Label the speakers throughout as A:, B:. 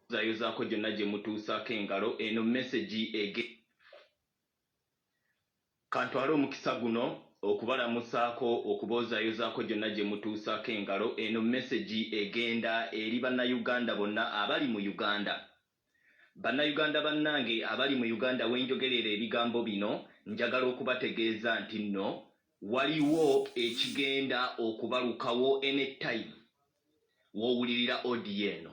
A: zayo zaako gyonna gye mutuusaako engalo eno message ege kantwala omukisa guno okubalamusaako okuboozayo zaako gyonna gye mutuusaako engalo eno message egenda eri bannayuganda bonna abali mu Uganda. Bannayuganda bannange abali mu Uganda wenjogerera ebigambo bino njagala okubategeeza nti nno waliwo ekigenda okubalukawo anytime wowulirira audio eno.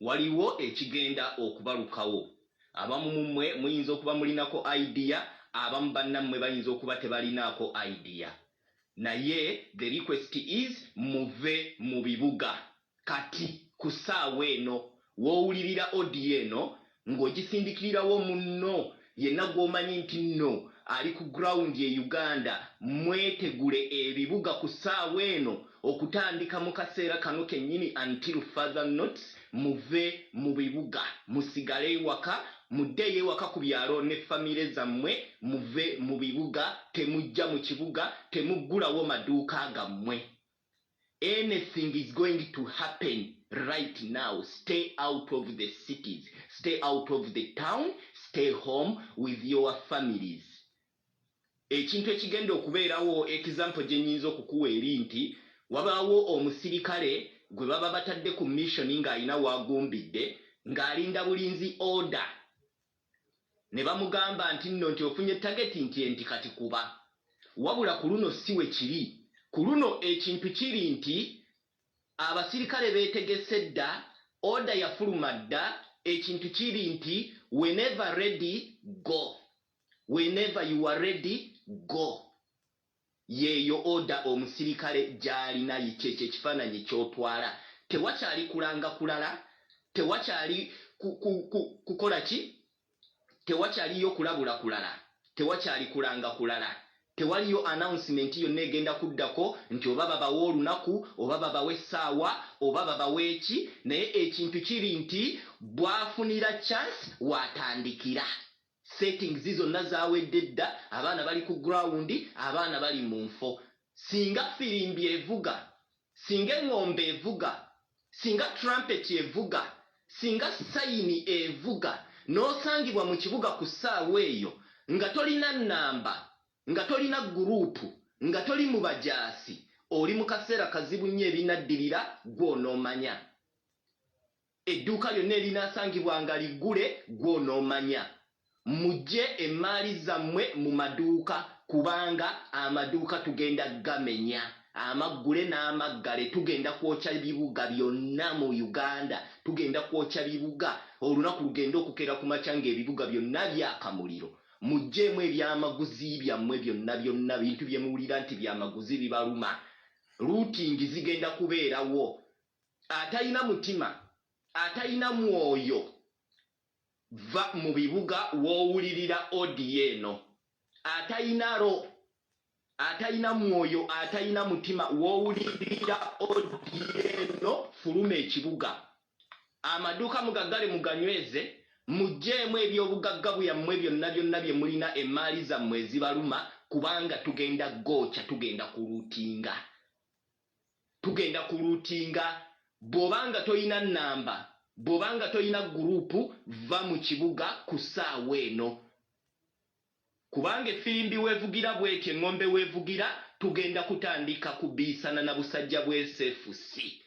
A: Waliwo ekigenda okubalukawo. Abamu mumwe muyinza okuba mulinako idea, abamu bannammwe bayinza okuba tebalinaako idea. Naye the request is muve mu bibuga. Kati ku ssaawa eno wowulirira audio eno ng'ogisindikirirawo munno yenna gw'omanyi nti nno ali ku ground ye Uganda, mwetegule ebibuga ku ssaawa eno okutandika mu kaseera kano kennyini until further notice. Muve mu bibuga, musigale ewaka, muddeyo ewaka ku byalo ne famire zammwe, muve mu bibuga, temujja mu kibuga, temuggulawo maduuka gammwe. Anything is going to happen right now. Stay out of the cities, stay out of the town, stay home with your families. Ekintu ekigenda okubeerawo example gye nnyinza okukuwa eri nti wabaawo omusirikale gwe baba batadde ku mission ng'alina waagumbidde ng'alinda bulinzi order, ne bamugamba nti nno nti ofunye target nti kati kuba. Wabula ku luno si we kiri. Ku luno ekintu kiri nti abasirikale beetegese dda, order yafuluma dda. Ekintu kiri nti whenever ready go, whenever you are ready go. Yeyo order omusirikale gy'alina kyekyo ekifaananyi ky'otwala. Tewakyali kulanga kulala, tewakyali kukola ki, tewakyaliyo kulabula kulala, tewakyali kulanga kulala, tewaliyo announcement yonna egenda kuddako nti oba babawe olunaku oba babawe essaawa oba babawe eki. Naye ekintu kiri nti bwafunira chance watandikira. Settings zonna zaawedde dda, abaana bali ku ground, abaana bali mu nfo. Singa firimbi evuga, singa eng'ombe evuga, singa trumpet evuga, singa sayini evuga, n'osangibwa mu kibuga ku ssaawa eyo nga tolina nnamba, nga tolina guruupu, nga toli mu bajaasi, oli mu kaseera kazibu nnyo ebinaddirira gw'onoomanya. Edduuka lyonna erinaasangibwa nga liggule gw'onoomanya. Mujje emmaali zammwe mu maduuka, kubanga amaduuka tugenda gamenya. Amaggule n'amaggale tugenda kwokya bibuga byonna mu Uganda, tugenda kwokya bibuga. Olunaku lugenda okukera ku makya ng'ebibuga byonna byaka muliro. Mujjeemu ebyamaguzi byammwe byonna bintu bye muwulira nti byamaguzi bibaluma. Routing zigenda kubeerawo. Atalina mutima, atalina mwoyo, va mu bibuga wowulirira audio eno. Atayina atayina mwoyo, atayina mutima, wowulirira audio eno, fuluma ekibuga. Amaduuka mugaggale muganyweze, mujjeemu ebyobugagga byammwe byonna bye mulina emmaali zammwe ezibaluma, kubanga tugenda gookya, tugenda kuluutinga. Tugenda kuluutinga. Bw'obanga toyina nnamba, bw'obanga toyina guruupu, va mu kibuga ku ssaawa eno. Kubanga effirimbi weevugira bw'etyo, eŋŋombe weevugira, tugenda kutandika kubbiisana na busajja bwe SFC.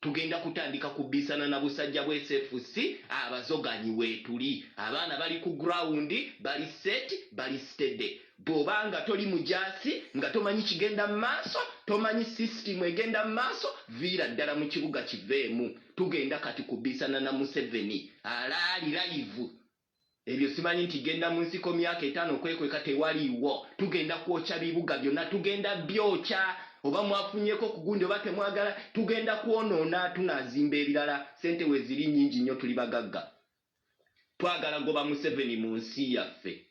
A: Tugenda kutandika kubbiisana na busajja bwe SFC, abazoganyi weetuli. Abaana bali ku ground, bali set, bali steady. Bw'obanga toli mujaasi, nga tomanyi kigenda mu maaso, tomanyi system egenda mu maaso, viira ddala mu kibuga kiveemu. Tugenda kati kubbiisana na Museveni alaali live. Ebyo simanyi nti genda mu nsiko myaka 5 okwekweka tewaliiwo. Tugenda kwokya bibuga byonna, tugenda byokya. Oba mwafunyeko ku gundi oba temwagala, tugenda kwonoona, tunaazimba ebirala. Sente we ziri nnyingi nnyo, tuli bagagga. Twagala goba Museveni mu nsi yaffe.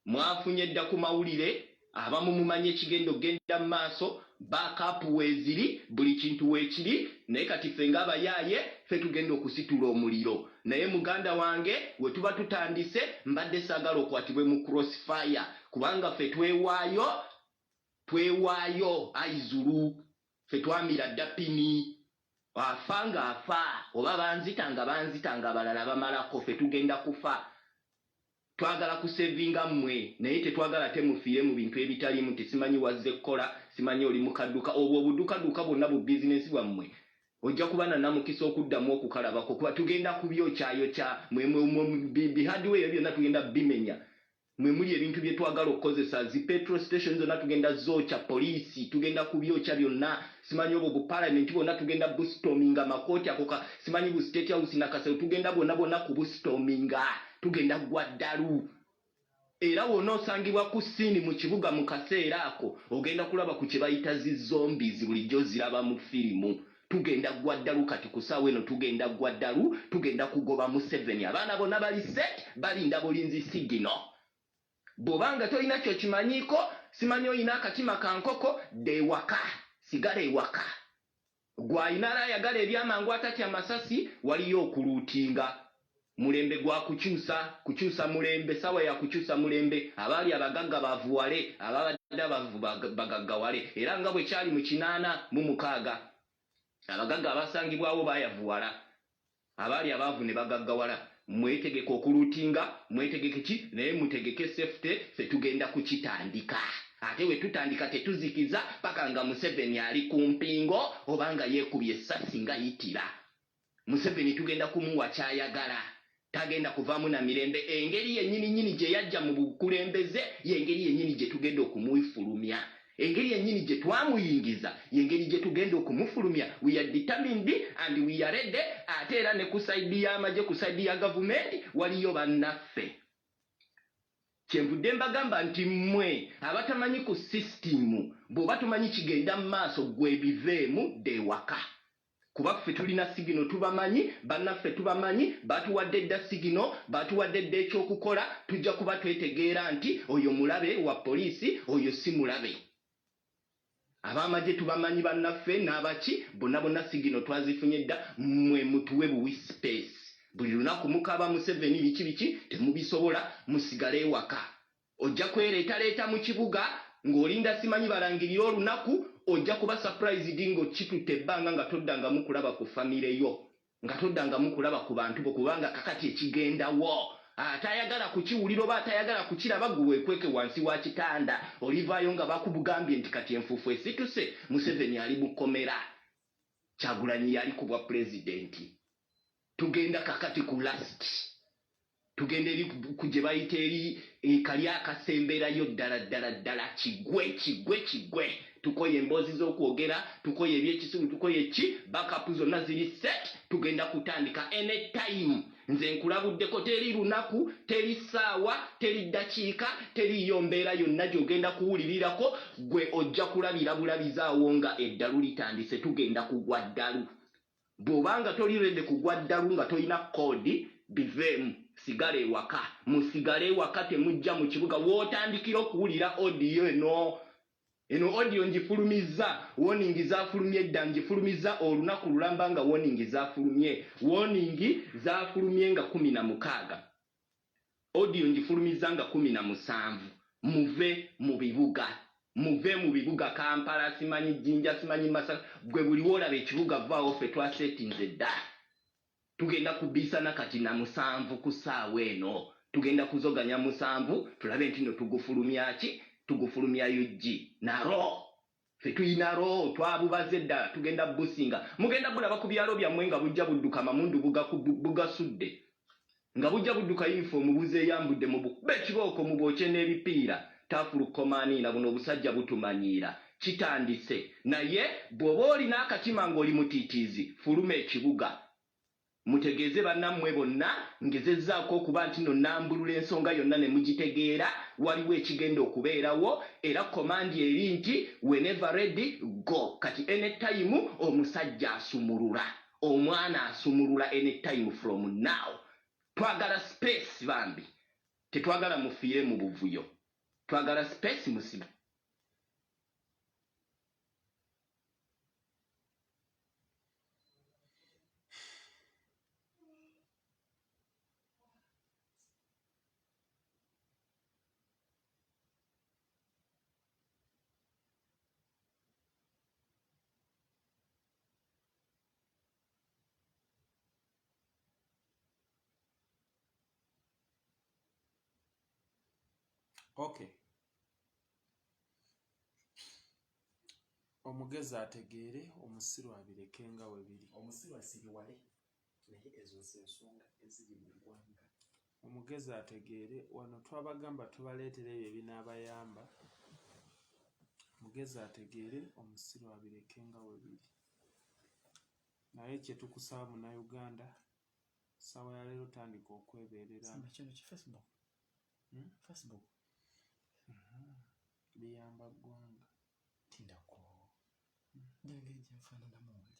A: Mwafunye dda ku mawulire, abamu mumanye ekigenda okgenda mu maaso, backup weeziri, buli kintu weekiri. Naye kati ffe ng'abayaaye, ffe tugenda okusitula omuliro. Naye muganda wange, we tuba tutandise, mbadde saagala okwatibwe mu crossfire, kubanga ffe twewaayo aizulu, ffe twamira dda pini. afanga afa oba banzitanga balala bamalako fe tugenda kufa. Twagala kusevinga mmwe naye tetwagala temufiire mu bintu ebitalimu. Tesimanyi wazze kola, simanyi oli mukadduka. Obwo obudukaduka bwonna bu bizinesi bwammwe ojja kuba na namukisa okuddamu okukalabako kuba tugenda kubyokyayo bihadiweeyo byonna tugenda bimenya. Mwe muli ebintu bye twagala okukozesa zi petrol station zonna tugenda zookya, poliisi tugenda kubyokya byonna. Simanyi obwo bu parliament bwonna tugenda bustorminga, makooti akoka simanyi bu state house nakasero tugenda bwonna kubustorminga, tugenda gwa ddalu. Era wonna osangibwa ku ssiini mu kibuga mu kaseera ako ogenda kulaba ku kye bayita zi zombies bulijjo ziraba mu firimu. Tugenda gwa ddalu kati ku ssaawa eno tugenda gwa ddalu, tugenda kugoba Museveni. Abaana bonna bali set balinda bulinzi sigino. Bobanga tolina kyo kimanyiiko, simanyi oyina akatima kankoko dewaka, sigala ewaka. Gwayinala ayagala ebyamangu atatya amasasi waliyo okuluutinga. Mulembe gwa kukyusa mulembe, sawa ya kukyusa mulembe. Abaali abagagga bavuwale, ababadde abavu bagaggawale. Era nga bwe kyali mu 86 abagagga abasangibwawo bayavuwala, abaali abavu ne bagaggawala. Mwetegeke okuluutinga, mwetegeke ki naye mutegeke safety, fe tugenda kukitandika. Ate we tutandika tetuzikiza paka nga Museveni ali ku mpingo obanga yeekubye essasi nga yitira. Museveni tugenda kumuwa kyayagala, tagenda kuvaamu na mirembe. Engeri yennyini gye yajja mu bukulembeze y'engeri yennyini gye tugenda okumwifulumya. Engeri yennyini gye twamuyingiza y'engeri gye tugenda okumufulumya. We are determined and we are ready. Ate era ne ku saidi y'amagye, ku saidi ya gavumenti waliyo bannaffe. Kyenvudde mbagamba nti mmwe abatamanyi ku sisitimu bw'oba tumanyi kigenda mu maaso gwe biveemu dewaka. Kuba ffe tulina sigino tubamanyi, bannaffe tubamanyi, batuwadde dda sigino, batuwadde dda ekyokukola. Tujja kuba twetegeera nti oyo mulabe wa poliisi, oyo si mulabe. Abamagye tubamanyi bannaffe n'abaki bonna sigino twazifunye dda. Mmwe mutuwe buwi space. Buli lunaku mukaba Museveni biki temubisobola, musigale ewaka. Ojja kwereeta mu kibuga ng'olinda simanyi balangirira olunaku, ojja kuba surprised ng'okitutte ebbanga nga toddanga mukulaba ku famire yo, nga toddanga mukulaba ku bantu bo, kubanga kakati ekigendawo. Atayagala kukiwulira oba atayagala kukiraba gwe weekweke wansi wa kitanda. Olivaayo nga bakubugambye nti kati enfuufu esituse, Museveni ali bukomera, Kyagulanyi yali ku bwa pulezidenti. Tugenda kakati ku last, tugenda eri ku gye bayita eri kali akasemberayo ddala kigwe. Tukoye emboozi z'okwogera, tukoye ebyekisulu, tukoye ki, backup zonna ziri set. Tugenda kutandika anytime. Nze nkulabuddeko, teri lunaku, teri ssaawa, teri ddakiika, teriyo mbeera yonna gy'ogenda kuwulirirako. Gwe ojja kulabira bulabizaawo nga eddalu litandise. Tugenda kugwa ddalu. Bw'obanga tolirende kugwa ddalu nga tolina koodi, biveemu, sigale ewaka. Musigale ewaka, temujja mu kibuga. Wootandikira okuwulira odiyo eno audio njifulumiza, warning zafulumye dda, njifulumiza olunaku lulamba nga warning zafulumye. Warning zafulumye nga 16. Audio njifulumiza nga 17. Muve mu bibuga Kampala, simanyi Jinja, simanyi Masaka. Gwe buli wolaba ekibuga vaawo, ffe twasetinze dda. Tugenda kubisana kati na 7 ku ssaawa eno. Tugenda kuzoganya 7, tulabe nti no tugufulumya ki? Tugufulumya UG naro. Ffe tuyina ro, twabubaze ddala, tugenda businga. Mugenda bulaba ku byalo byammwe nga bujja budduka mamundu bugasudde. Nga bujja budduka uniform buzeyambudde mu bukube ekibooko mu bwokye n'ebipiira. Tafulukomaaniina buno obusajja butumanyiira. Kitandise. Naye bw'oba olina akatima ng'oli mutiitiizi, fuluma ekibuga. Mutegeeze bannammwe bonna, ngezezzaako okuba nti no nambulula ensonga yonna ne mugitegeera, waliwo ekigenda okubeerawo, era komandi eri nti whenever ready go. Kati anytime omusajja asumulula, omwana asumulula anytime from now. Twagala space bambi, tetwagala mufiire mu buvuyo. Twagala space musiba.
B: Okay. Omugezi ategeere omusiru abireke nga we biri.
C: Omusiru asiriwale naye ezo ensonga eziri mu ggwanga.
B: Omugezi ategeere wano twabagamba tubaleetera ebyo ebinaabayamba. Omugezi ategeere omusiru abireke nga we biri. Naye kye tukusaba Munnayuganda, ssaawa ya leero tandika okwebeerera.
C: Simba kino ki Facebook? Facebook.
B: Biyamba ggwanga.
C: Tindako. Nyange gye nfaananamu wali.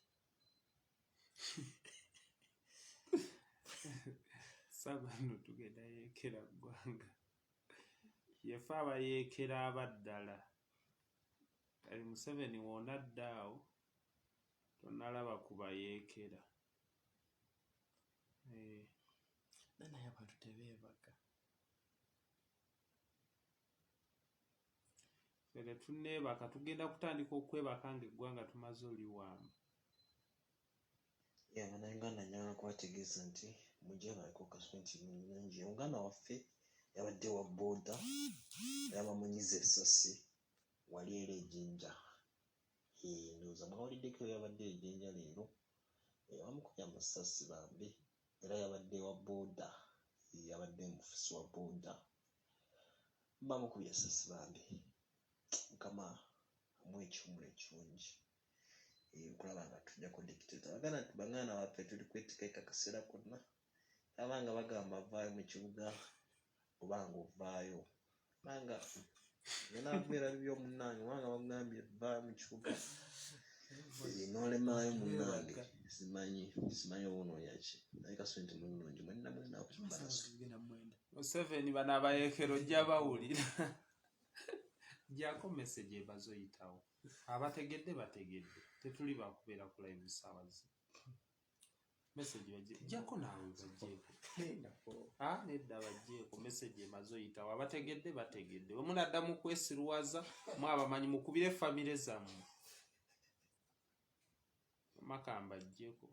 B: Sabano tugenda yeekera ggwanga. Yefe abayeekera abaddala. Kali Museveni wonna ddaawo tonnalaba kubayeekera.
C: Naye abantu tebeebaka.
B: Fere tunneebaka tugenda kutandika okwebaka ng'eggwanga tumaze oliwamba.
D: Bannayuganda njagala kubategeeza nti mujje baliko kasumenti mungi. Omuganda waffe yabadde wa booda yabamunyiza essasi wali era ejjinja. Ndowooza mwawuliddeko yabadde ejjinja leero bamukubye amasasi bambi era yabadde wa booda, yabadde mufisi wa booda bamukubye essasi bambi. Mukama amuwa ekiwummulo ekirungi. Okulaba nga tujjako dictator. Baganda nti banganda baffe tuli kwetikeka kaseera konna. Abanga bagamba avaayo mu kibuga obanga ovaayo. Banga nnaagwera bibyo munnange wanga bagambye vaayo mu kibuga. N'olemaayo munnange simanyi obunoonya ki. Naye kasente mulungi mwenda
B: Museveni bano abayeekero ojja bawulira. Gyako message ebazoyitawo. Abategedde bategedde. Tetuli bakubeera ku live ssaawa zino. Message gyako naawe bajjeeko. Nedda bajjeeko message emaze oyitawo. Abategedde bategedde. Bwe munaddamu kwesiruwaza mwabamanyi mukubire famire zammwe. Makamba ajjeeko.